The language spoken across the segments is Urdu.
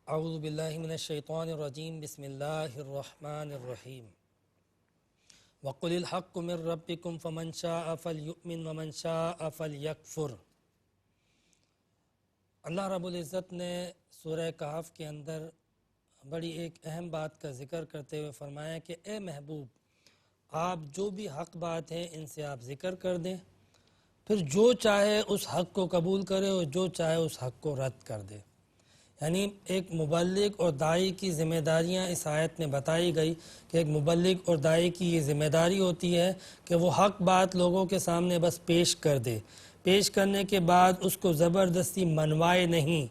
اعوذ باللہ من الشیطان الرجیم بسم اللہ الرحمن الرحیم وقل الحق من ربکم فمن شاء فلیؤمن ومن شاء فلیکفر۔ اللہ رب العزت نے سورہ کہف کے اندر بڑی ایک اہم بات کا ذکر کرتے ہوئے فرمایا کہ اے محبوب، آپ جو بھی حق بات ہے ان سے آپ ذکر کر دیں، پھر جو چاہے اس حق کو قبول کرے اور جو چاہے اس حق کو رد کر دے۔ یعنی ایک مبلغ اور داعی کی ذمہ داریاں اس آیت میں بتائی گئی کہ ایک مبلغ اور داعی کی یہ ذمہ داری ہوتی ہے کہ وہ حق بات لوگوں کے سامنے بس پیش کر دے، پیش کرنے کے بعد اس کو زبردستی منوائے نہیں۔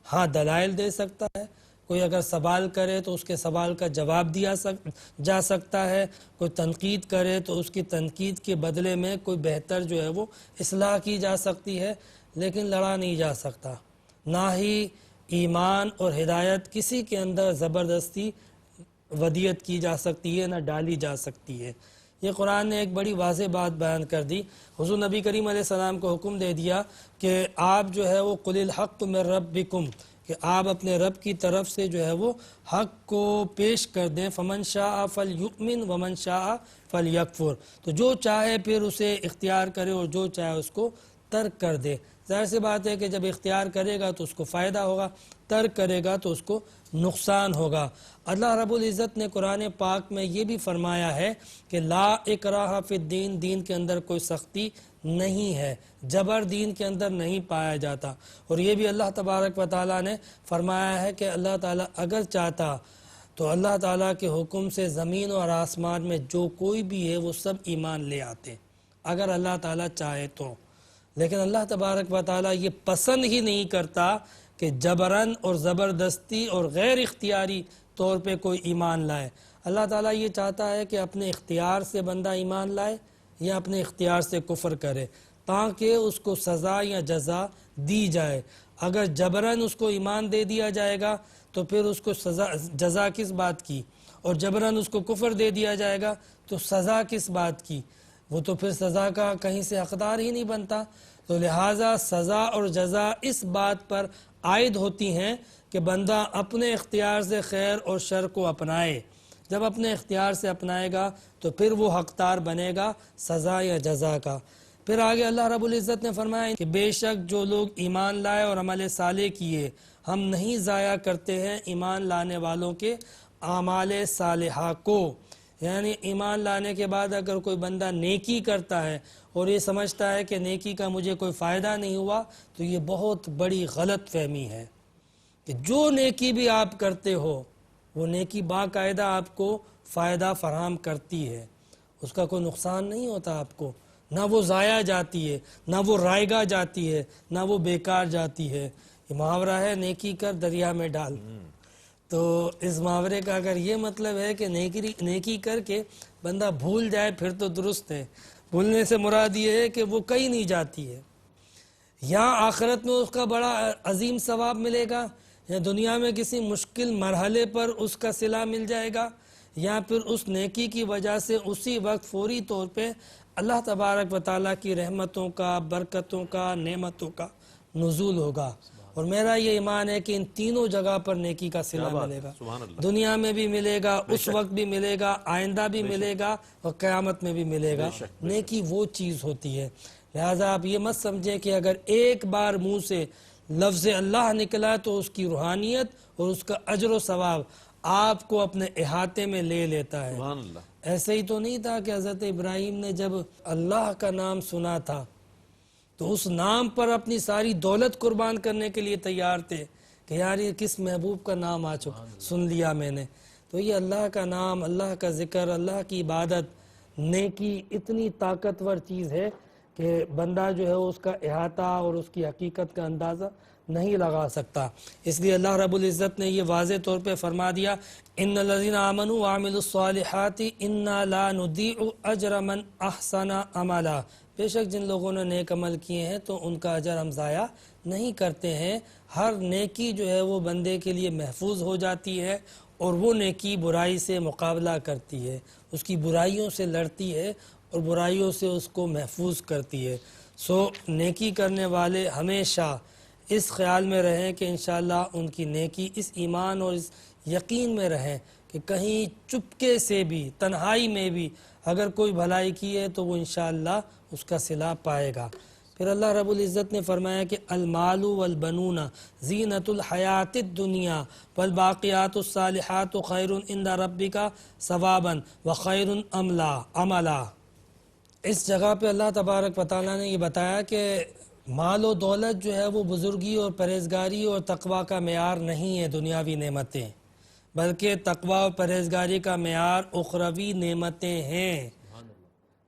ہاں دلائل دے سکتا ہے، کوئی اگر سوال کرے تو اس کے سوال کا جواب دیا جا سکتا ہے، کوئی تنقید کرے تو اس کی تنقید کے بدلے میں کوئی بہتر جو ہے وہ اصلاح کی جا سکتی ہے، لیکن لڑا نہیں جا سکتا۔ نہ ہی ایمان اور ہدایت کسی کے اندر زبردستی ودیت کی جا سکتی ہے، نہ ڈالی جا سکتی ہے۔ یہ قرآن نے ایک بڑی واضح بات بیان کر دی۔ حضور نبی کریم علیہ السلام کو حکم دے دیا کہ آپ جو ہے وہ قل الحق من ربکم، کہ آپ اپنے رب کی طرف سے جو ہے وہ حق کو پیش کر دیں، فمن شاء فلیؤمن ومن شاء فلیکفر، تو جو چاہے پھر اسے اختیار کرے اور جو چاہے اس کو ترک کر دے۔ ظاہر سی بات ہے کہ جب اختیار کرے گا تو اس کو فائدہ ہوگا، ترک کرے گا تو اس کو نقصان ہوگا۔ اللہ رب العزت نے قرآن پاک میں یہ بھی فرمایا ہے کہ لا اکراہ فی الدین، دین کے اندر کوئی سختی نہیں ہے، جبر دین کے اندر نہیں پایا جاتا۔ اور یہ بھی اللہ تبارک و تعالیٰ نے فرمایا ہے کہ اللہ تعالیٰ اگر چاہتا تو اللہ تعالیٰ کے حکم سے زمین اور آسمان میں جو کوئی بھی ہے وہ سب ایمان لے آتے، اگر اللہ تعالیٰ چاہے تو۔ لیکن اللہ تبارک و تعالیٰ یہ پسند ہی نہیں کرتا کہ جبراً اور زبردستی اور غیر اختیاری طور پہ کوئی ایمان لائے۔ اللہ تعالیٰ یہ چاہتا ہے کہ اپنے اختیار سے بندہ ایمان لائے یا اپنے اختیار سے کفر کرے، تاکہ اس کو سزا یا جزا دی جائے۔ اگر جبراً اس کو ایمان دے دیا جائے گا تو پھر اس کو جزا کس بات کی، اور جبراً اس کو کفر دے دیا جائے گا تو سزا کس بات کی؟ وہ تو پھر سزا کا کہیں سے حقدار ہی نہیں بنتا۔ تو لہٰذا سزا اور جزا اس بات پر عائد ہوتی ہیں کہ بندہ اپنے اختیار سے خیر اور شر کو اپنائے۔ جب اپنے اختیار سے اپنائے گا تو پھر وہ حقدار بنے گا سزا یا جزا کا۔ پھر آگے اللہ رب العزت نے فرمایا کہ بے شک جو لوگ ایمان لائے اور عمل صالح کیے، ہم نہیں ضائع کرتے ہیں ایمان لانے والوں کے اعمال صالحہ کو۔ یعنی ایمان لانے کے بعد اگر کوئی بندہ نیکی کرتا ہے اور یہ سمجھتا ہے کہ نیکی کا مجھے کوئی فائدہ نہیں ہوا، تو یہ بہت بڑی غلط فہمی ہے کہ جو نیکی بھی آپ کرتے ہو وہ نیکی باقاعدہ آپ کو فائدہ فراہم کرتی ہے، اس کا کوئی نقصان نہیں ہوتا آپ کو، نہ وہ ضائع جاتی ہے، نہ وہ رائگاں جاتی ہے، نہ وہ بیکار جاتی ہے۔ یہ محاورہ ہے نیکی کر دریا میں ڈال۔ تو اس محاورے کا اگر یہ مطلب ہے کہ نیکی کر کے بندہ بھول جائے پھر تو درست ہے۔ بھولنے سے مراد یہ ہے کہ وہ کہیں نہیں جاتی ہے، یا آخرت میں اس کا بڑا عظیم ثواب ملے گا، یا دنیا میں کسی مشکل مرحلے پر اس کا صلہ مل جائے گا، یا پھر اس نیکی کی وجہ سے اسی وقت فوری طور پہ اللہ تبارک و تعالیٰ کی رحمتوں کا، برکتوں کا، نعمتوں کا نزول ہوگا۔ اور میرا یہ ایمان ہے کہ ان تینوں جگہ پر نیکی کا صلہ ملے گا، دنیا میں بھی ملے گا، اس وقت بھی ملے گا، آئندہ بھی ملے گا، اور قیامت میں بھی ملے گا۔ نیکی وہ چیز ہوتی ہے۔ لہٰذا آپ یہ مت سمجھیں کہ اگر ایک بار منہ سے لفظ اللہ نکلا تو اس کی روحانیت اور اس کا اجر و ثواب آپ کو اپنے احاطے میں لے لیتا ہے۔ ایسے ہی تو نہیں تھا کہ حضرت ابراہیم نے جب اللہ کا نام سنا تھا تو اس نام پر اپنی ساری دولت قربان کرنے کے لیے تیار تھے کہ یار یہ کس محبوب کا نام آ چکا، سن لیا میں نے۔ تو یہ اللہ کا نام، اللہ کا ذکر، اللہ کی عبادت، نیکی اتنی طاقتور چیز ہے کہ بندہ جو ہے اس کا احاطہ اور اس کی حقیقت کا اندازہ نہیں لگا سکتا۔ اس لیے اللہ رب العزت نے یہ واضح طور پہ فرما دیا، ان الذین آمنوا وعملوا الصالحات انا لا نضیع اجر من احسن عملا، بے شک جن لوگوں نے نیک عمل کیے ہیں تو ان کا اجر ہم ضائع نہیں کرتے ہیں۔ ہر نیکی جو ہے وہ بندے کے لیے محفوظ ہو جاتی ہے، اور وہ نیکی برائی سے مقابلہ کرتی ہے، اس کی برائیوں سے لڑتی ہے اور برائیوں سے اس کو محفوظ کرتی ہے۔ سو نیکی کرنے والے ہمیشہ اس خیال میں رہیں کہ انشاءاللہ ان کی نیکی اس ایمان اور اس یقین میں رہیں کہ کہیں چپکے سے بھی تنہائی میں بھی اگر کوئی بھلائی کی ہے تو وہ انشاءاللہ اس کا صلہ پائے گا۔ پھر اللہ رب العزت نے فرمایا کہ المال والبنون زینت الحیات الدنیا والباقیات الصالحات خیر عند ربک ثوابا وخیر عملا۔ اس جگہ پہ اللہ تبارک و تعالیٰ نے یہ بتایا کہ مال و دولت جو ہے وہ بزرگی اور پرہیزگاری اور تقوی کا معیار نہیں ہے دنیاوی نعمتیں، بلکہ تقوی اور پرہیزگاری کا معیار اخروی نعمتیں ہیں۔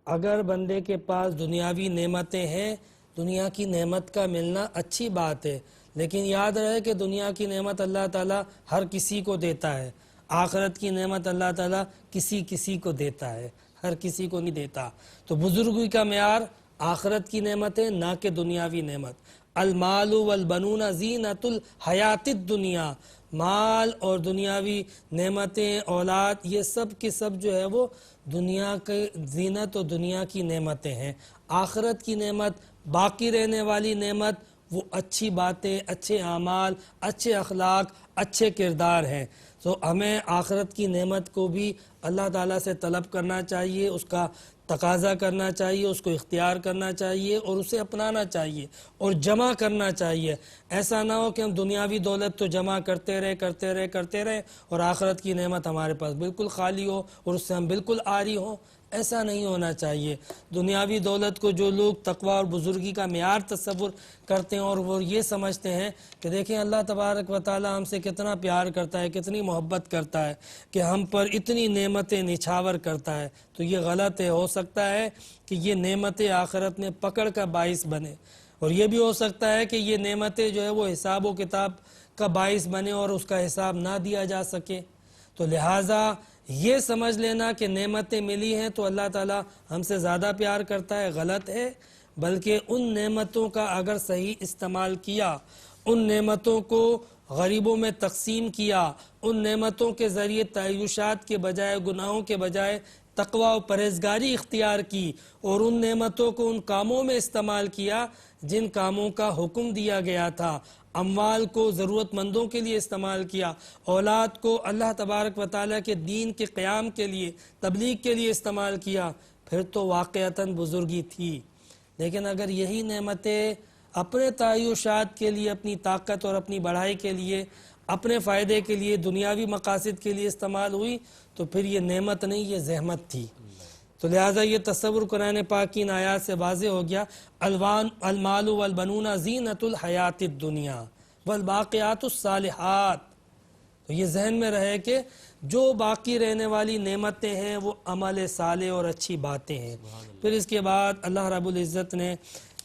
اگر بندے کے پاس دنیاوی نعمتیں ہیں، دنیا کی نعمت کا ملنا اچھی بات ہے، لیکن یاد رہے کہ دنیا کی نعمت اللہ تعالیٰ ہر کسی کو دیتا ہے، آخرت کی نعمت اللہ تعالیٰ کسی کو دیتا ہے، ہر کسی کو نہیں دیتا۔ تو بزرگی کا معیار آخرت کی نعمت ہے، نہ کہ دنیاوی نعمت۔ المال والبنون زینت الحیات الدنیا، مال اور دنیاوی نعمتیں، اولاد، یہ سب کی سب جو ہے وہ دنیا کے زینت اور دنیا کی نعمتیں ہیں۔ آخرت کی نعمت، باقی رہنے والی نعمت، وہ اچھی باتیں، اچھے اعمال، اچھے اخلاق، اچھے کردار ہیں۔ تو ہمیں آخرت کی نعمت کو بھی اللہ تعالیٰ سے طلب کرنا چاہیے، اس کا تقاضا کرنا چاہیے، اس کو اختیار کرنا چاہیے اور اسے اپنانا چاہیے اور جمع کرنا چاہیے۔ ایسا نہ ہو کہ ہم دنیاوی دولت تو جمع کرتے رہے اور آخرت کی نعمت ہمارے پاس بالکل خالی ہو اور اس سے ہم بالکل عاری ہوں۔ ایسا نہیں ہونا چاہیے۔ دنیاوی دولت کو جو لوگ تقوی اور بزرگی کا معیار تصور کرتے ہیں اور وہ یہ سمجھتے ہیں کہ دیکھیں اللہ تبارک و تعالی ہم سے کتنا پیار کرتا ہے، کتنی محبت کرتا ہے کہ ہم پر اتنی نعمتیں نچھاور کرتا ہے، تو یہ غلط ہے۔ ہو سکتا ہے کہ یہ نعمتیں آخرت میں پکڑ کا باعث بنے، اور یہ بھی ہو سکتا ہے کہ یہ نعمتیں جو ہے وہ حساب و کتاب کا باعث بنے اور اس کا حساب نہ دیا جا سکے۔ تو لہٰذا یہ سمجھ لینا کہ نعمتیں ملی ہیں تو اللہ تعالیٰ ہم سے زیادہ پیار کرتا ہے، غلط ہے۔ بلکہ ان نعمتوں کا اگر صحیح استعمال کیا، ان نعمتوں کو غریبوں میں تقسیم کیا، ان نعمتوں کے ذریعے تعیشات کے بجائے، گناہوں کے بجائے تقوی و پرہیزگاری اختیار کی، اور ان نعمتوں کو ان کاموں میں استعمال کیا جن کاموں کا حکم دیا گیا تھا، اموال کو ضرورت مندوں کے لیے استعمال کیا، اولاد کو اللہ تبارک و تعالیٰ کے دین کے قیام کے لیے، تبلیغ کے لیے استعمال کیا، پھر تو واقعتاً بزرگی تھی۔ لیکن اگر یہی نعمتیں اپنے تعیشات کے لیے، اپنی طاقت اور اپنی بڑھائی کے لیے، اپنے فائدے کے لیے، دنیاوی مقاصد کے لیے استعمال ہوئی تو پھر یہ نعمت نہیں، یہ زحمت تھی۔ تو لہٰذا یہ تصور قرآن پاک کی ان آیات سے واضح ہو گیا۔ المال والبنون زینت الحیات الدنیا والباقیات الصالحات۔ تو یہ ذہن میں رہے کہ جو باقی رہنے والی نعمتیں ہیں وہ عمل صالح اور اچھی باتیں ہیں۔ پھر اس کے بعد اللہ رب العزت نے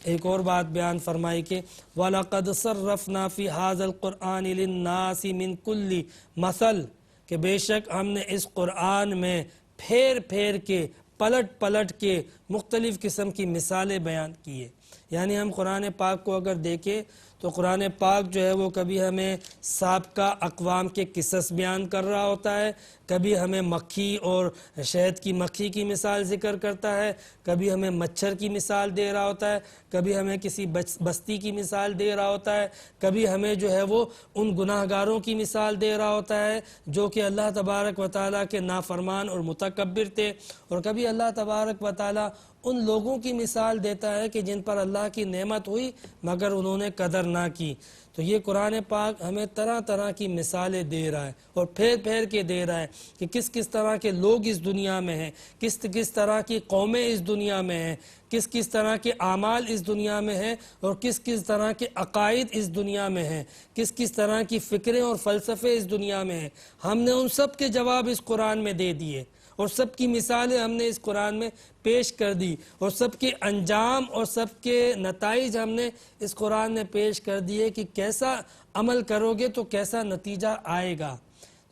ایک اور بات بیان فرمائی کہ وَلَقَدْ صَرَّفْنَا فِي هَذَا الْقُرْآنِ لِلنَّاسِ مِنْ كُلِّ مَثَلٍ، کہ بے شک ہم نے اس قرآن میں پھیر پھیر کے، پلٹ کے مختلف قسم کی مثالیں بیان کی ہے۔ یعنی ہم قرآن پاک کو اگر دیکھیں تو قرآن پاک جو ہے وہ کبھی ہمیں سابقہ اقوام کے قصص بیان کر رہا ہوتا ہے، کبھی ہمیں مکھی اور شہد کی مکھی کی مثال ذکر کرتا ہے، کبھی ہمیں مچھر کی مثال دے رہا ہوتا ہے، کبھی ہمیں کسی بستی کی مثال دے رہا ہوتا ہے، کبھی ہمیں جو ہے وہ ان گناہ گاروں کی مثال دے رہا ہوتا ہے جو کہ اللہ تبارک و تعالیٰ کے نافرمان اور متکبر تھے، اور کبھی اللہ تبارک و تعالیٰ ان لوگوں کی مثال دیتا ہے کہ جن پر اللہ کی نعمت ہوئی مگر انہوں نے قدر نہ کی۔ تو یہ قرآن پاک ہمیں طرح طرح کی مثالیں دے رہا ہے اور پھیر پھیر کے دے رہا ہے کہ کس کس طرح کے لوگ اس دنیا میں ہیں، کس طرح کی قومیں اس دنیا میں ہیں، کس طرح کے اعمال اس دنیا میں ہیں، اور کس طرح کے عقائد اس دنیا میں ہیں، کس طرح کی فکریں اور فلسفے اس دنیا میں ہیں۔ ہم نے ان سب کے جواب اس قرآن میں دے دیے اور سب کی مثالیں ہم نے اس قرآن میں پیش کر دی، اور سب کے انجام اور سب کے نتائج ہم نے اس قرآن میں پیش کر دیے کہ کیسا عمل کرو گے تو کیسا نتیجہ آئے گا۔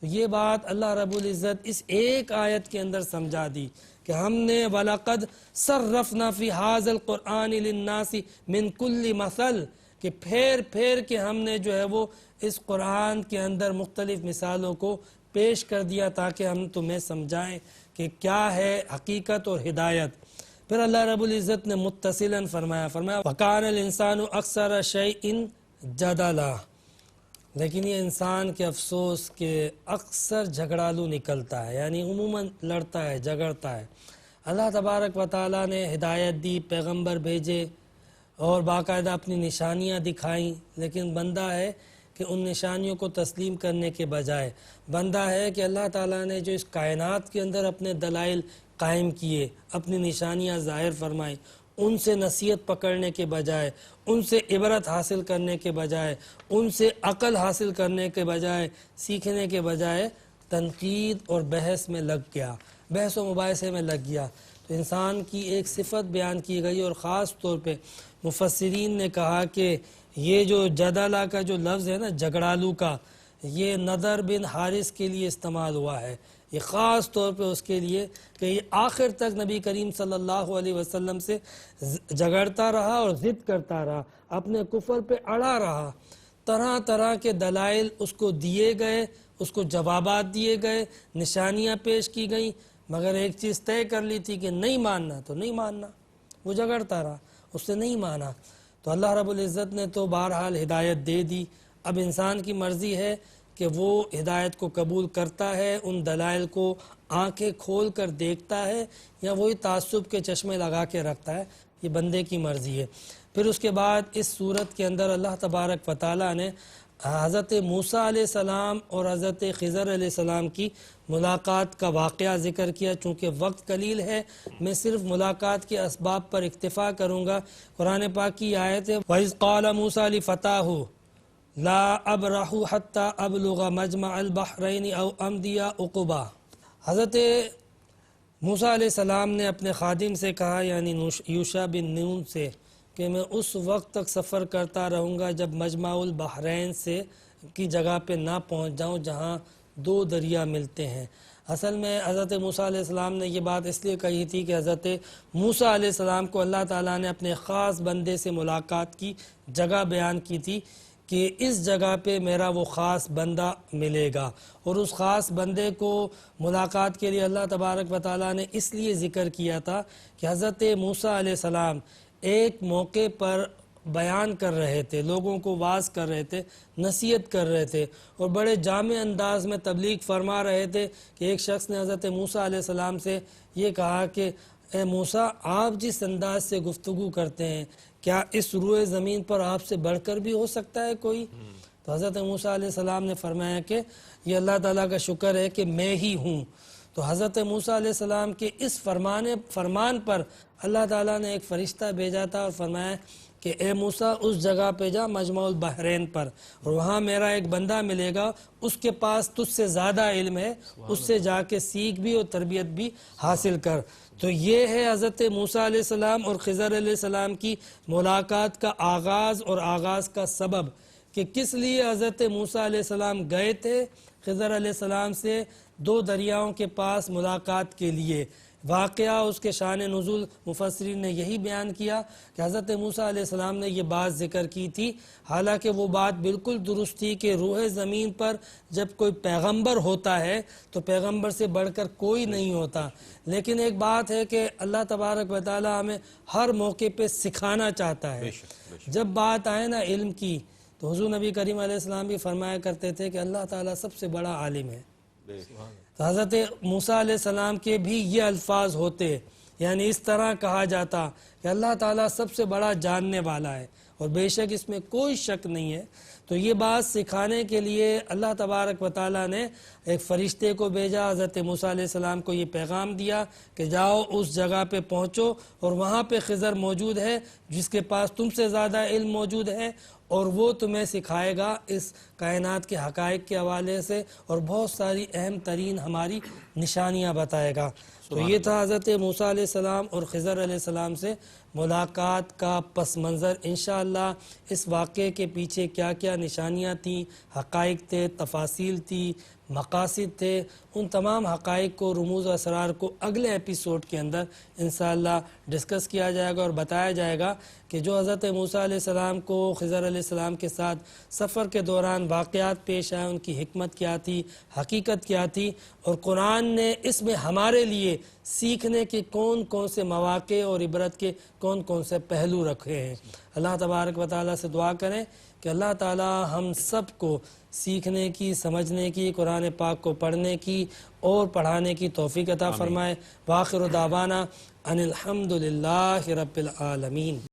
تو یہ بات اللہ رب العزت اس ایک آیت کے اندر سمجھا دی کہ ہم نے وَلَقَدْ صَرَّفْنَا فِي هَذَا الْقُرْآنِ لِلنَّاسِ مِنْ كُلِّ مَثَلٍ، کہ پھیر کے ہم نے جو ہے وہ اس قرآن کے اندر مختلف مثالوں کو پیش کر دیا تاکہ ہم تمہیں سمجھائیں کہ کیا ہے حقیقت اور ہدایت۔ پھر اللہ رب العزت نے متصلاً فرمایا وَكَانَ الْإِنسَانُ أَكْثَرَ شَيْءٍ جدلا، لیکن یہ انسان کے افسوس کہ اکثر جھگڑالو نکلتا ہے، یعنی عموماً لڑتا ہے، جھگڑتا ہے۔ اللہ تبارک و تعالیٰ نے ہدایت دی، پیغمبر بھیجے اور باقاعدہ اپنی نشانیاں دکھائیں، لیکن بندہ ہے کہ ان نشانیوں کو تسلیم کرنے کے بجائے، بندہ ہے کہ اللہ تعالیٰ نے جو اس کائنات کے اندر اپنے دلائل قائم کیے، اپنی نشانیاں ظاہر فرمائیں، ان سے نصیحت پکڑنے کے بجائے، ان سے عبرت حاصل کرنے کے بجائے، ان سے عقل حاصل کرنے کے بجائے، سیکھنے کے بجائے تنقید اور بحث میں لگ گیا، بحث و مباحثے میں لگ گیا۔ تو انسان کی ایک صفت بیان کی گئی، اور خاص طور پہ مفسرین نے کہا کہ یہ جو جدلہ کا جو لفظ ہے نا، جھگڑالو کا، یہ نضر بن حارث کے لیے استعمال ہوا ہے، یہ خاص طور پہ اس کے لیے کہ یہ آخر تک نبی کریم صلی اللہ علیہ وسلم سے جھگڑتا رہا اور ضد کرتا رہا، اپنے کفر پہ اڑا رہا، طرح طرح کے دلائل اس کو دیے گئے، اس کو جوابات دیے گئے، نشانیاں پیش کی گئیں، مگر ایک چیز طے کر لی تھی کہ نہیں ماننا تو نہیں ماننا، وہ جھگڑتا رہا، اس نے نہیں مانا۔ تو اللہ رب العزت نے تو بہرحال ہدایت دے دی، اب انسان کی مرضی ہے کہ وہ ہدایت کو قبول کرتا ہے، ان دلائل کو آنکھیں کھول کر دیکھتا ہے، یا وہی تعصب کے چشمے لگا کے رکھتا ہے، یہ بندے کی مرضی ہے۔ پھر اس کے بعد اس صورت کے اندر اللہ تبارک و تعالیٰ نے حضرت موسیٰ علیہ السلام اور حضرت خضر علیہ السلام کی ملاقات کا واقعہ ذکر کیا۔ چونکہ وقت قلیل ہے، میں صرف ملاقات کے اسباب پر اکتفا کروں گا۔ قرآن پاک کی آیت ہے وَإِذْ قَالَ مُوسَىٰ لِفَتَاهُ لَا أَبْرَحُ حَتَّىٰ أَبْلُغَ مَجْمَعَ الْبَحْرَيْنِ أَوْ أَمْضِيَ حُقُبًا۔ حضرت موسیٰ علیہ السلام نے اپنے خادم سے کہا، یعنی یوشع بن نون سے، کہ میں اس وقت تک سفر کرتا رہوں گا جب مجمع البحرین سے کی جگہ پہ نہ پہنچ جاؤں جہاں دو دریا ملتے ہیں۔ اصل میں حضرت موسیٰ علیہ السلام نے یہ بات اس لیے کہی تھی کہ حضرت موسیٰ علیہ السلام کو اللہ تعالیٰ نے اپنے خاص بندے سے ملاقات کی جگہ بیان کی تھی کہ اس جگہ پہ میرا وہ خاص بندہ ملے گا، اور اس خاص بندے کو ملاقات کے لیے اللہ تبارک و تعالیٰ نے اس لیے ذکر کیا تھا کہ حضرت موسیٰ علیہ السلام ایک موقع پر بیان کر رہے تھے، لوگوں کو واعظ کر رہے تھے، نصیحت کر رہے تھے، اور بڑے جامع انداز میں تبلیغ فرما رہے تھے کہ ایک شخص نے حضرت موسیٰ علیہ السلام سے یہ کہا کہ اے موسیٰ، آپ جس انداز سے گفتگو کرتے ہیں، کیا اس روئے زمین پر آپ سے بڑھ کر بھی ہو سکتا ہے کوئی؟ تو حضرت موسیٰ علیہ السلام نے فرمایا کہ یہ اللہ تعالیٰ کا شکر ہے کہ میں ہی ہوں۔ تو حضرت موسیٰ علیہ السلام کے اس فرمان پر اللہ تعالیٰ نے ایک فرشتہ بھیجا تھا اور فرمایا کہ اے موسیٰ اس جگہ پہ جا مجمع البحرین پر، اور وہاں میرا ایک بندہ ملے گا، اس کے پاس تجھ سے زیادہ علم ہے، اس سے جا کے سیکھ بھی اور تربیت بھی حاصل کر۔ تو یہ ہے حضرت موسیٰ علیہ السلام اور خضر علیہ السلام کی ملاقات کا آغاز اور آغاز کا سبب، کہ کس لیے حضرت موسیٰ علیہ السلام گئے تھے خضر علیہ السلام سے دو دریاؤں کے پاس ملاقات کے لیے۔ واقعہ اس کے شان نزول مفسرین نے یہی بیان کیا کہ حضرت موسیٰ علیہ السلام نے یہ بات ذکر کی تھی، حالانکہ وہ بات بالکل درست تھی کہ روح زمین پر جب کوئی پیغمبر ہوتا ہے تو پیغمبر سے بڑھ کر کوئی نہیں ہوتا، لیکن ایک بات ہے کہ اللہ تبارک و تعالی ہمیں ہر موقع پہ سکھانا چاہتا ہے۔ جب بات آئے نا علم کی، تو حضور نبی کریم علیہ السلام بھی فرمایا کرتے تھے کہ اللہ تعالیٰ سب سے بڑا عالم ہے۔ تو حضرت موسیٰ علیہ السلام کے بھی یہ الفاظ ہوتے، یعنی اس طرح کہا جاتا کہ اللہ تعالیٰ سب سے بڑا جاننے والا ہے، اور بے شک اس میں کوئی شک نہیں ہے۔ تو یہ بات سکھانے کے لیے اللہ تبارک و تعالیٰ نے ایک فرشتے کو بھیجا، حضرت موسیٰ علیہ السلام کو یہ پیغام دیا کہ جاؤ اس جگہ پہ پہنچو، اور وہاں پہ خضر موجود ہے جس کے پاس تم سے زیادہ علم موجود ہے، اور وہ تمہیں سکھائے گا اس کائنات کے حقائق کے حوالے سے، اور بہت ساری اہم ترین ہماری نشانیاں بتائے گا۔ تو یہ تھا حضرت موسیٰ علیہ السلام اور خضر علیہ السلام سے ملاقات کا پس منظر۔ انشاءاللہ اس واقعے کے پیچھے کیا کیا نشانیاں تھیں، حقائق تھے، تفاصیل تھی، مقاصد تھے، ان تمام حقائق کو، رموز و اسرار کو اگلے ایپیسوڈ کے اندر انشاءاللہ ڈسکس کیا جائے گا، اور بتایا جائے گا کہ جو حضرت موسیٰ علیہ السلام کو خضر علیہ السلام کے ساتھ سفر کے دوران واقعات پیش آئے، ان کی حکمت کیا تھی، حقیقت کیا تھی، اور قرآن نے اس میں ہمارے لیے سیکھنے کے کون کون سے مواقع اور عبرت کے کون کون سے پہلو رکھے ہیں۔ اللہ تبارک و تعالیٰ سے دعا کریں کہ اللہ تعالی ہم سب کو سیکھنے کی، سمجھنے کی، قرآن پاک کو پڑھنے کی اور پڑھانے کی توفیق عطا فرمائے۔ وآخر دعوانا ان الحمد للہ رب العالمین۔